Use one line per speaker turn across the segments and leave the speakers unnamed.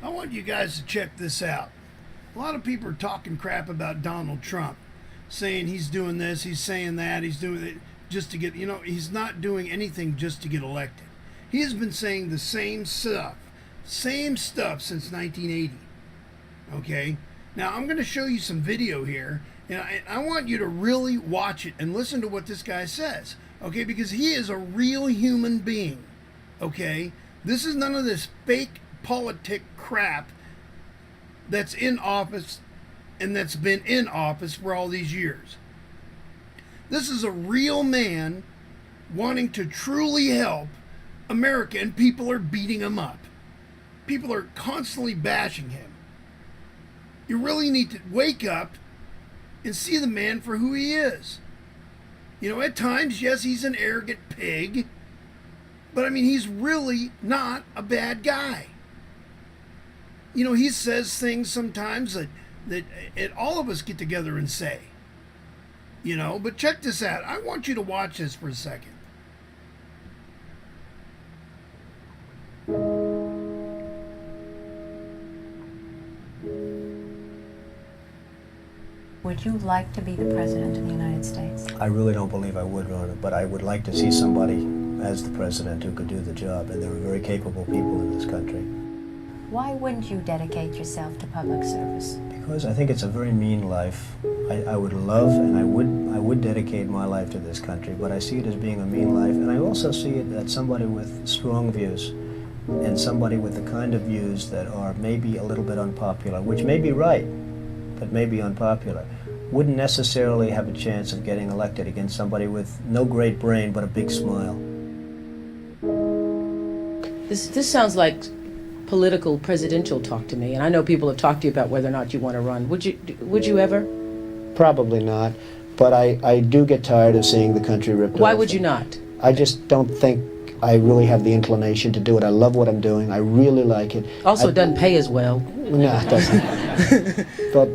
I want you guys to check this out. A lot of people are talking crap about Donald Trump, saying he's doing this, he's saying that, he's doing it just to get, he's not doing anything just to get elected. He has been saying the same stuff since 1980. Okay? Now, I'm going to show you some video here, and I want you to really watch it and listen to what this guy says. Okay? Because he is a real human being. Okay? This is none of this fake politic crap that's in office and that's been in office for all these years. This is a real man wanting to truly help America, and people are beating him up. People are constantly bashing him. You really need to wake up and see the man for who he is. At times, yes, he's an arrogant pig, but I mean, he's really not a bad guy. He says things sometimes that all of us get together and say. But check this out. I want you to watch this for a second.
Would you like to be the President of the United States?
I really don't believe I would run it, but I would like to see somebody as the President who could do the job, and there are very capable people in this country.
Why wouldn't you dedicate yourself to public service?
Because I think it's a very mean life. I would love and I would dedicate my life to this country, but I see it as being a mean life, and I also see it as somebody with strong views and somebody with the kind of views that are maybe a little bit unpopular, which may be right, but may be unpopular, wouldn't necessarily have a chance of getting elected against somebody with no great brain but a big smile.
This sounds like political presidential talk to me, and I know people have talked to you about whether or not you want to run. Would you ever?
Probably not, but I do get tired of seeing the country ripped off.
Why would you not?
I just don't think I really have the inclination to do it. I love what I'm doing. I really like it.
Also, it doesn't pay as well.
No, it doesn't. But,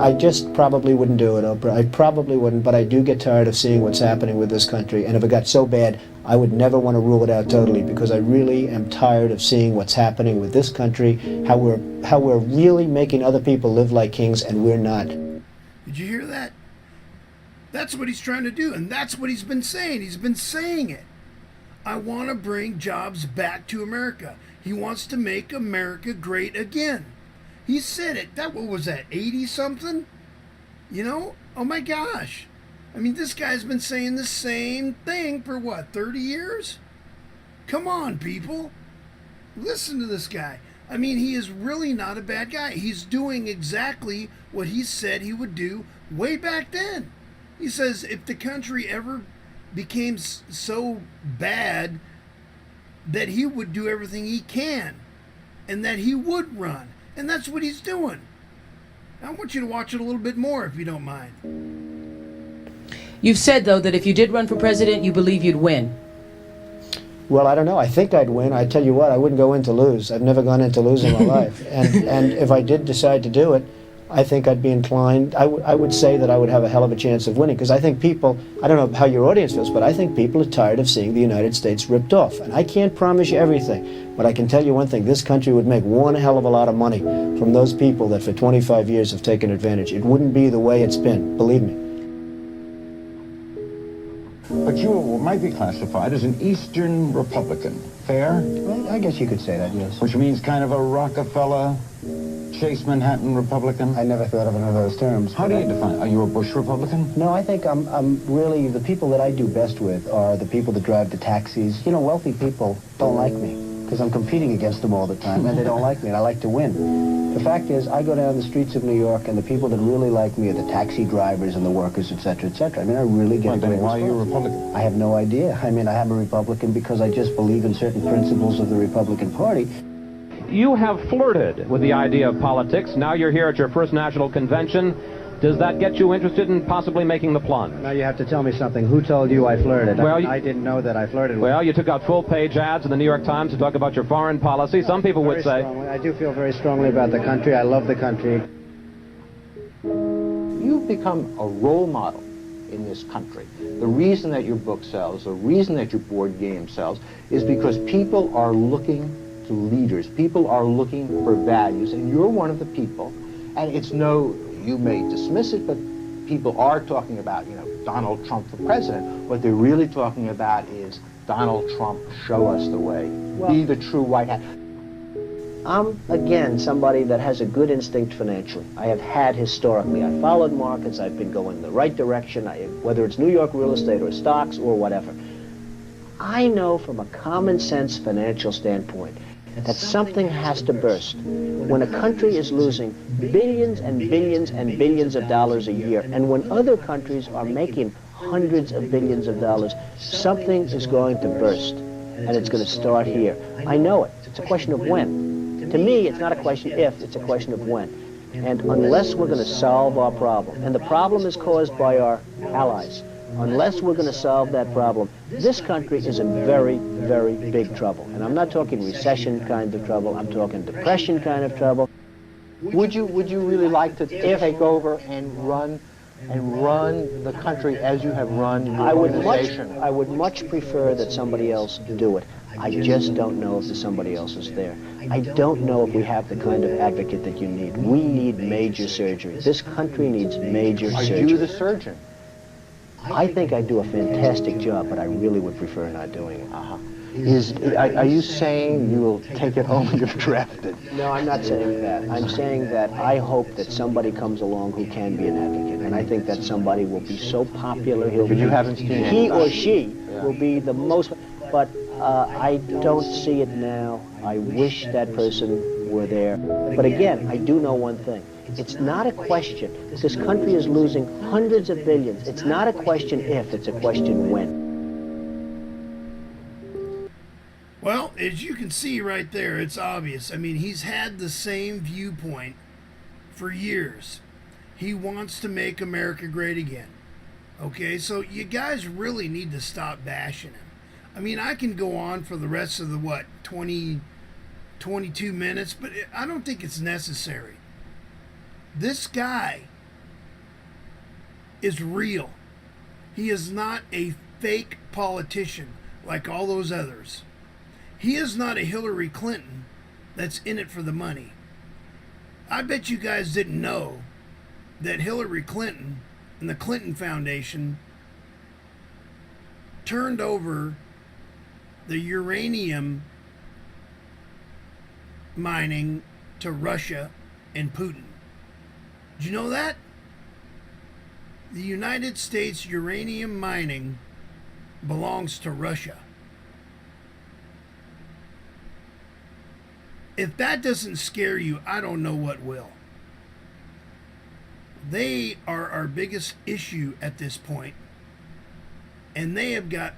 I just probably wouldn't do it, Oprah. I probably wouldn't, but I do get tired of seeing what's happening with this country. And if it got so bad, I would never want to rule it out totally, because I really am tired of seeing what's happening with this country, how we're really making other people live like kings, and we're not.
Did you hear that? That's what he's trying to do, and that's what he's been saying. He's been saying it. I want to bring jobs back to America. He wants to make America great again. He said it. What was that, 80-something? Oh my gosh. I mean, this guy's been saying the same thing for 30 years? Come on, people. Listen to this guy. I mean, he is really not a bad guy. He's doing exactly what he said he would do way back then. He says if the country ever became so bad that he would do everything he can and that he would run. And that's what he's doing. I want you to watch it a little bit more, if you don't mind.
You've said, though, that if you did run for president, you believe you'd win.
Well, I don't know. I think I'd win. I tell you what, I wouldn't go in to lose. I've never gone in to lose in my life. And if I did decide to do it, I think I'd be inclined, I would say that I would have a hell of a chance of winning, because I think people, I don't know how your audience feels, but I think people are tired of seeing the United States ripped off. And I can't promise you everything, but I can tell you one thing, this country would make one hell of a lot of money from those people that for 25 years have taken advantage. It wouldn't be the way it's been, believe me.
But you might be classified as an Eastern Republican. Fair?
Well, I guess you could say that, yes.
Which means kind of a Rockefeller, Chase Manhattan Republican?
I never thought of it in those terms.
How do you define it? Are you a Bush Republican?
No, I think I'm really, the people that I do best with are the people that drive the taxis. Wealthy people don't like me because I'm competing against them all the time, and they don't like me, and I like to win. The fact is, I go down the streets of New York, and the people that really like me are the taxi drivers and the workers, etc., etc. I mean, I really get
Well, then why are you a Republican?
I have no idea. I mean, I am a Republican because I just believe in certain principles of the Republican Party.
You have flirted with the idea of politics. Now you're here at your first national convention. Does that get you interested in possibly making the plunge?
Now you have to tell me something. Who told you I flirted?
Well,
I didn't know that I flirted with.
Well, you took out full-page ads in the New York Times to talk about your foreign policy. Some people would say...
I do feel very strongly about the country. I love the country.
You've become a role model in this country. The reason that your book sells, the reason that your board game sells, is because people are looking to leaders. People are looking for values, and you're one of the people. And it's no, you may dismiss it, but people are talking about, you know, Donald Trump for president. What they're really talking about is Donald Trump, show us the way. Be the true white hat.
I'm, again, somebody that has a good instinct financially. I have had historically. I followed markets. I've been going in the right direction, whether it's New York real estate or stocks or whatever. I know from a common sense financial standpoint that something has to burst. When a country is losing billions and billions and billions of dollars a year, and when other countries are making hundreds of billions of dollars, something is going to burst, and it's going to start here. I know it. It's a question of when. To me, it's not a question if, it's a question of when. And unless we're going to solve our problem, and the problem is caused by our allies, unless we're going to solve that problem, this country is in very, very big trouble. And I'm not talking recession kind of trouble, I'm talking depression kind of trouble.
Would you really like to take over and run the country as you have run your organization?
I would much prefer that somebody else do it. I just don't know if the somebody else is there. I don't know if we have the kind of advocate that you need. We need major surgery. This country needs major surgery.
Are you the surgeon?
I think I do a fantastic job, but I really would prefer not doing it.
Are you saying you will take it home if drafted?
No, I'm not saying that. I'm saying that I hope that somebody comes along who can be an advocate, and I think that somebody will be so popular,
But you haven't seen it.
he or she will be the most, but I don't see it now. I wish that person were there. But again, I do know one thing. It's not a question. This country is losing hundreds of billions. It's not a question if, it's a question when.
Well, as you can see right there, it's obvious. I mean, he's had the same viewpoint for years. He wants to make America great again. Okay, so you guys really need to stop bashing him. I mean, I can go on for the rest of the, 22 minutes, but I don't think it's necessary. This guy is real. He is not a fake politician like all those others. He is not a Hillary Clinton that's in it for the money. I bet you guys didn't know that Hillary Clinton and the Clinton Foundation turned over the uranium mining to Russia and Putin. Did you know that? The United States uranium mining belongs to Russia. If that doesn't scare you, I don't know what will. They are our biggest issue at this point. And they have got,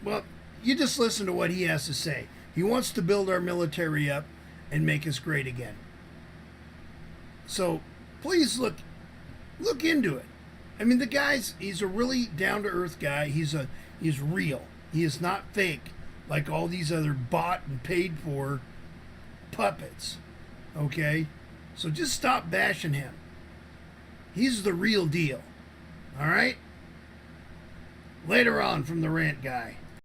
well, you just listen to what he has to say. He wants to build our military up and make us great again. So please look into it. I mean, the he's a really down-to-earth guy. He's real. He is not fake like all these other bought and paid for puppets. Okay? So just stop bashing him. He's the real deal. All right? Later on from the Rant Guy.